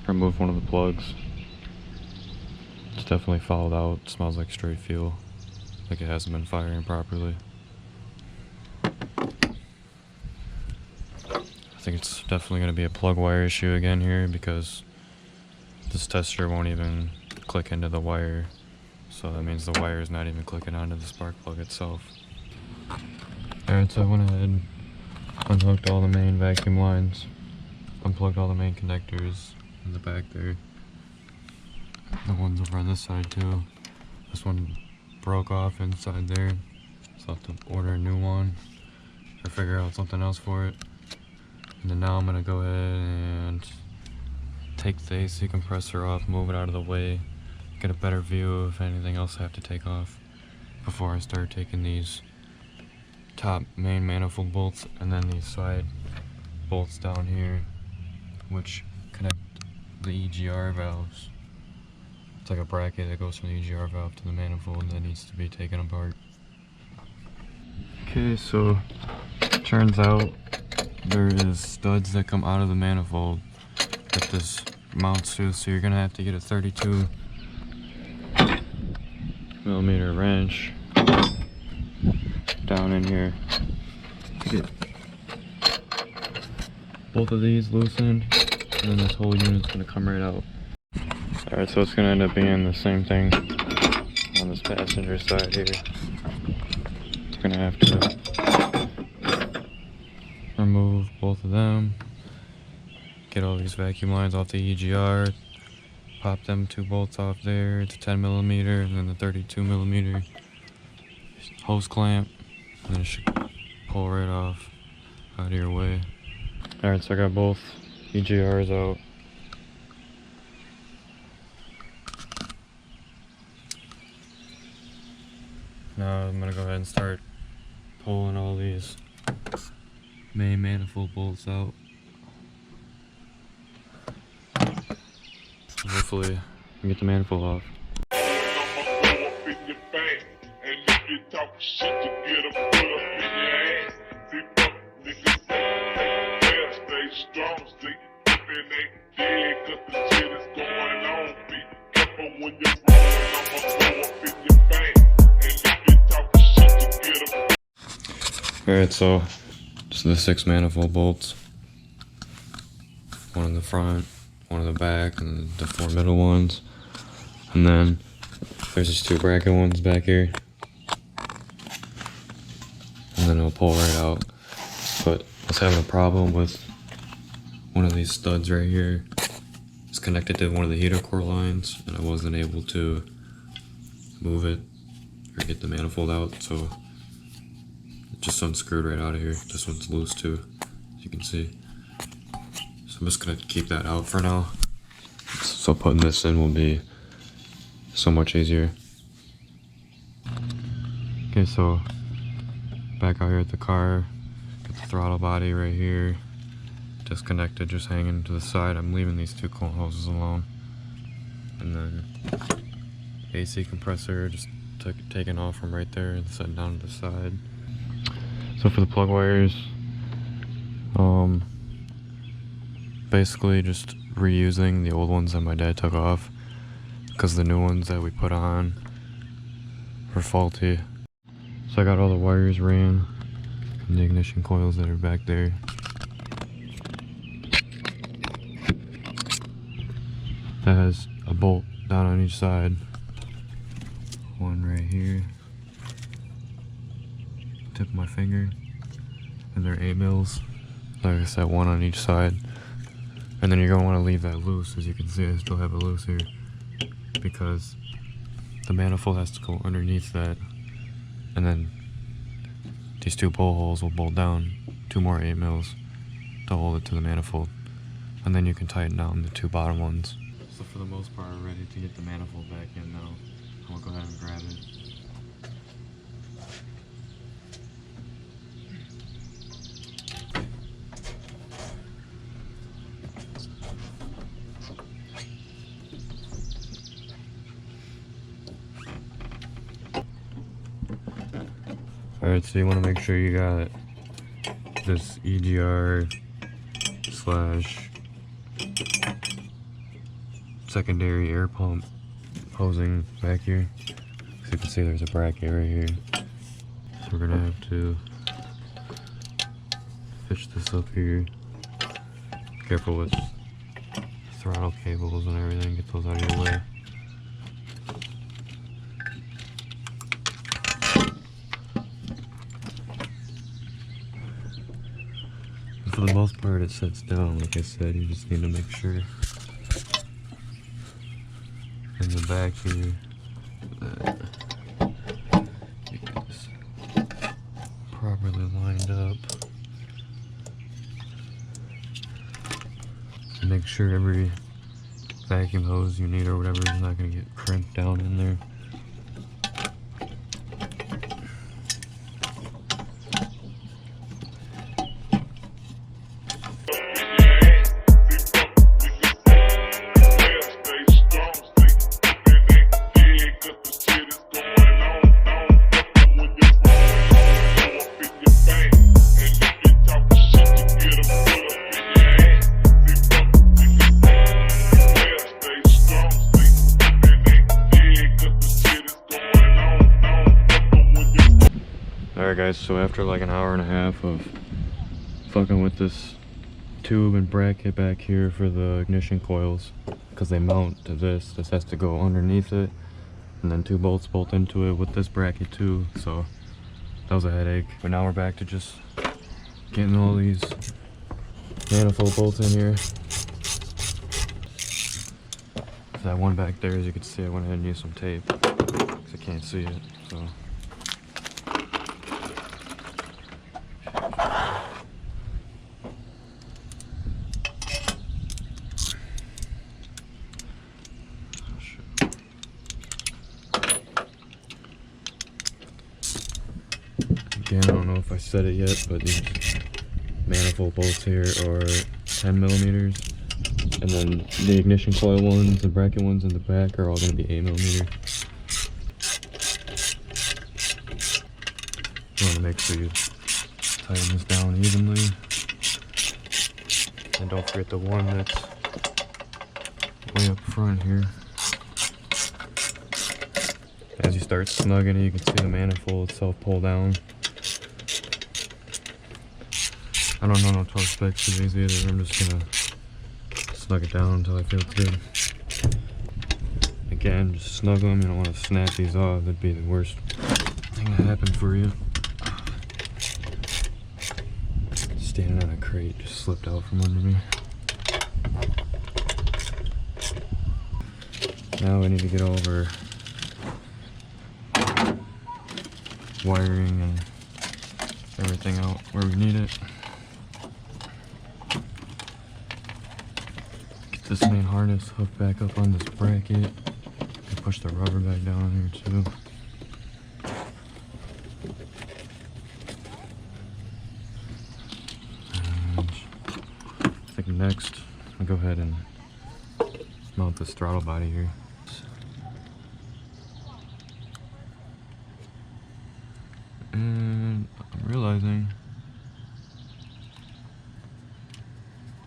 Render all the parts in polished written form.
remove one of the plugs. It's definitely fouled out. It smells like straight fuel, like it hasn't been firing properly. I think it's definitely going to be a plug wire issue again here, because this tester won't even click into the wire, so that means the wire is not even clicking onto the spark plug itself. Alright, so I went ahead, unhooked all the main vacuum lines, unplugged all the main connectors in the back there. The ones over on this side too. This one broke off inside there, so I'll have to order a new one or figure out something else for it. And then now I'm gonna go ahead and take the AC compressor off, move it out of the way, get a better view of anything else I have to take off before I start taking these top main manifold bolts and then these side bolts down here, which connect the EGR valves. It's like a bracket that goes from the EGR valve to the manifold that needs to be taken apart. Okay, so turns out there is studs that come out of the manifold that this mounts to, so you're gonna have to get a 32 millimeter wrench down in here to get both of these loosened, and then this whole unit's gonna come right out. Alright, so it's gonna end up being the same thing on this passenger side here. It's gonna have to remove both of them, get all these vacuum lines off the EGR, pop them 2 bolts off there. It's a 10 millimeter and then the 32 millimeter hose clamp, and then it should pull right off out of your way. Alright, so I got both EGRs out. Now I'm gonna go ahead and start pulling all these main manifold bolts out. Hopefully I can get the manifold off. Alright, so just the 6 manifold bolts. One in the front, one in the back, and the 4 middle ones. And then there's these 2 bracket ones back here. And then it'll pull right out. But I was having a problem with one of these studs right here. It's connected to one of the heater core lines, and I wasn't able to move it or get the manifold out, so it just unscrewed right out of here. This one's loose too, as you can see. So I'm just gonna keep that out for now. So putting this in will be so much easier. Okay, so back out here at the car, got the throttle body right here, disconnected, just hanging to the side. I'm leaving these 2 coolant hoses alone. And then AC compressor just taken off from right there and set down to the side. So for the plug wires, basically just reusing the old ones that my dad took off, because the new ones that we put on were faulty. So I got all the wires ran and the ignition coils that are back there. That has a bolt down on each side. One right here, tip of my finger, and they're 8 mils. Like I said, 1 on each side. And then you're going to want to leave that loose. As you can see, I still have it loose here, because the manifold has to go underneath that, and then these 2 bolt holes will bolt down 2 more 8 mils to hold it to the manifold, and then you can tighten down the 2 bottom ones. So for the most part, we're ready to get the manifold back in now. I'll go ahead and grab it. Alright, so you want to make sure you got this EGR slash secondary air pump hosing back here. As you can see, there's a bracket right here. So we're gonna have to fish this up here. Careful with throttle cables and everything, get those out of your way. For the most part it sets down, like I said, you just need to make sure in the back here that you get this properly lined up. And make sure every vacuum hose you need or whatever is not going to get crimped down in there. Alright guys, so after like an hour and a half of fucking with this tube and bracket back here for the ignition coils, because they mount to this has to go underneath it, and then 2 bolts bolt into it with this bracket too, so that was a headache. But now we're back to just getting all these manifold bolts in here. That one back there, as you can see, I went ahead and used some tape because I can't see it, so. Again, I don't know if I said it yet, but these manifold bolts here are 10 millimeters, and then the ignition coil ones, the bracket ones in the back are all going to be 8 millimeter. You want to make sure you tighten this down evenly, and don't forget the one that's way up front here. As you start snugging it, you can see the manifold itself pull down. I don't know no torque specs for these either. I'm just gonna snug it down until I feel it's good. Again, just snug them. You don't want to snap these off. That'd be the worst thing to happen for you. Standing on a crate just slipped out from under me. Now we need to get over wiring and everything out where we need it. Get this main harness hooked back up on this bracket. Can push the rubber back down here too. And I think next I'll go ahead and mount this throttle body here. And I'm realizing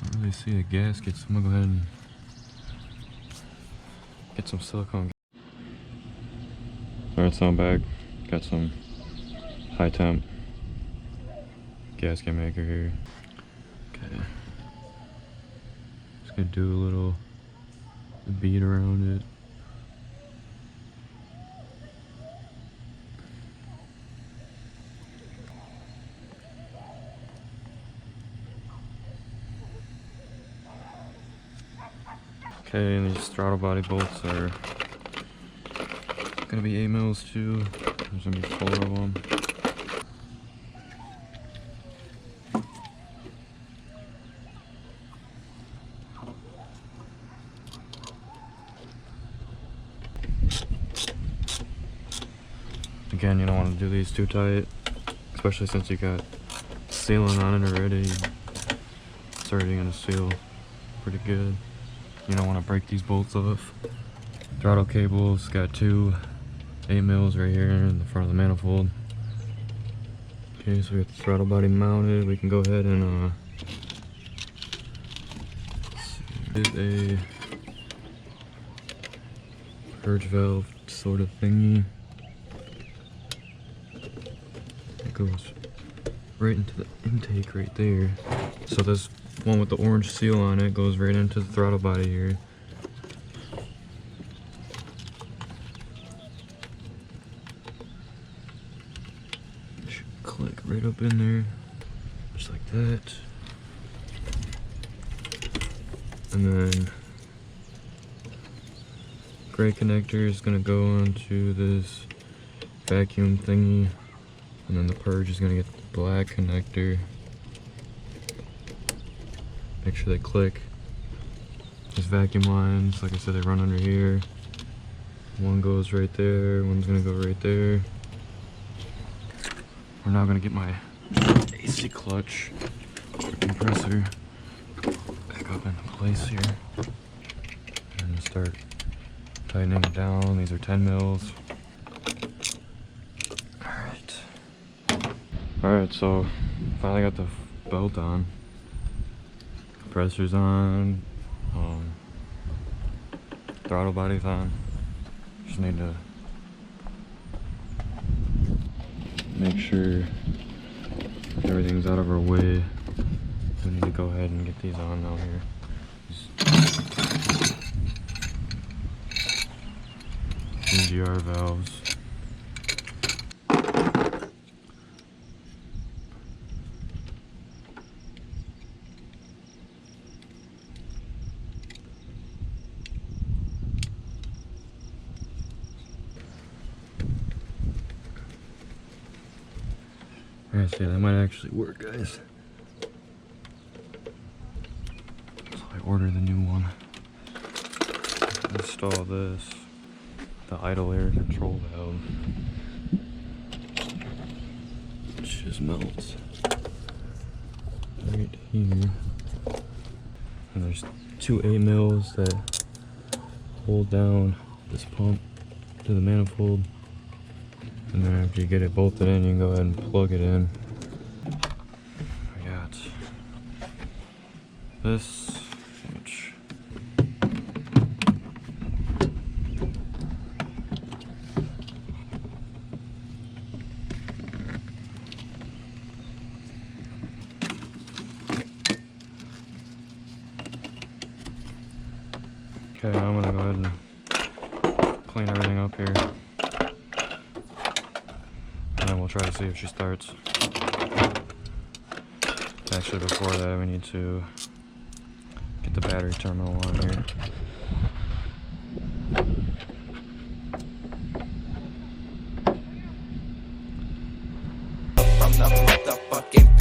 I don't really see a gasket, so I'm gonna go ahead and get some silicone. Alright, so I'm back. Got some high temp gasket maker here. Okay. Just gonna do a little bead around it. Okay, and these throttle body bolts are gonna be 8 mils too. There's gonna be 4 of them. Again, you don't want to do these too tight, especially since you got sealant on it already. It's already gonna seal pretty good. You don't want to break these bolts off. Throttle cables, got 2 8 mils right here in the front of the manifold. Okay, so we got the throttle body mounted. We can go ahead and purge valve sort of thingy. It goes right into the intake right there. So this one with the orange seal on it goes right into the throttle body here. Should click right up in there, just like that. And then gray connector is gonna go onto this vacuum thingy, and then the purge is gonna get the black connector. Make sure they click. These vacuum lines, like I said, they run under here. One goes right there, one's gonna go right there. We're now gonna get my AC clutch compressor back up into place here. And start tightening it down. These are 10 mils. Alright, so finally got the belt on. Compressor's on. Throttle body's on. Just need to make sure everything's out of our way. We need to go ahead and get these on now here. EGR valves. Alright, so that might actually work, guys. So I ordered the new one. Install this, the idle air control valve, which just melts right here. And there's two 8 mils that hold down this pump to the manifold. And then after you get it bolted in, you can go ahead and plug it in. I got this, which okay, I'm gonna go ahead and clean everything up here. And then we'll try to see if she starts. Actually, before that, we need to get the battery terminal on here. From the motherfucking